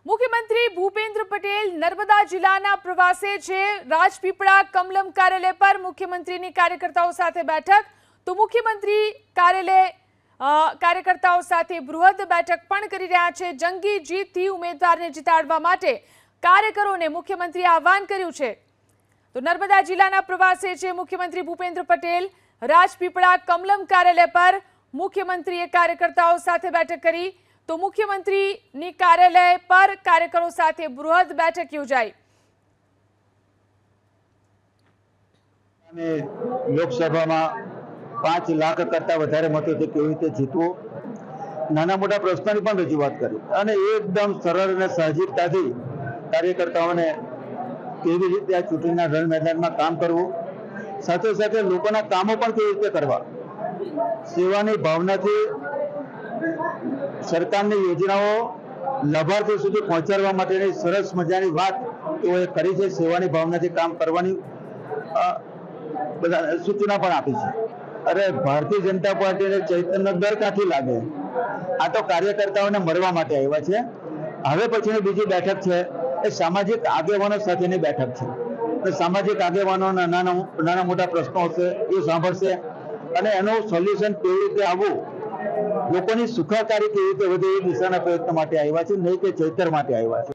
મુખ્યમંત્રી ભૂપેન્દ્ર પટેલ નર્મદા જિલ્લાના પ્રવાસે છે। રાજપીપળા કમલમ કાર્યાલય પર મુખ્યમંત્રીની કાર્યકર્તાઓ સાથે બેઠક। તો મુખ્યમંત્રી કાર્યકર્તાઓ સાથે બૃહદ બેઠક પણ કરી રહ્યા છે। જંગી જીતથી ઉમેદવારને જીતાડવા માટે કાર્યકરોને મુખ્યમંત્રીએ આહવાન કર્યું છે। તો નર્મદા જિલ્લાના પ્રવાસે છે મુખ્યમંત્રી ભૂપેન્દ્ર પટેલ। રાજપીપળા કમલમ કાર્યાલય પર મુખ્યમંત્રીએ કાર્યકર્તાઓ સાથે બેઠક કરી। તો મુખ્યમંત્રીની કાર્યાલય પર કાર્યકરો સાથે બૃહદ બેઠક યોજાઈ। લોકસભામાં 5 લાખ કરતા વધારે મતોથી કેવી રીતે જીતવું, નાના મોટા પ્રશ્નોની પણ રજૂઆત કરી અને એકદમ સરળ અને સાહજિકતાથી કાર્યકર્તાઓને કેવી રીતે આ ચૂંટણીના રણ મેદાનમાં કામ કરવું, સાથે સાથે લોકોના કામો પણ કેવી રીતે કરવા, સેવાની ભાવનાથી સરકારની યોજનાઓ લાભાર્થીઓ સુધી પહોંચાડવા માટેની સરસ મજાની વાત તેઓએ કરી છે। સેવાની ભાવનાથી કામ કરવાની બધા સૂચના પણ આપી છે। અરે ભારતીય જનતા પાર્ટીને ચૈતન્ય દર ક્યાંથી લાગે? આ તો કાર્યકર્તાઓને મળવા માટે આવ્યા છે। હવે પછીની બીજી બેઠક છે એ સામાજિક આગેવાનો સાથેની બેઠક છે। સામાજિક આગેવાનોના નાના મોટા પ્રશ્નો હશે એ સાંભળશે અને એનું સોલ્યુશન કેવી રીતે આવવું, લોકોની સુખાકારી કેવી રીતે વધે એ દિશાના પ્રયત્ન માટે આવ્યા છે, નહીં કે ચૈતર માટે આવ્યા છે।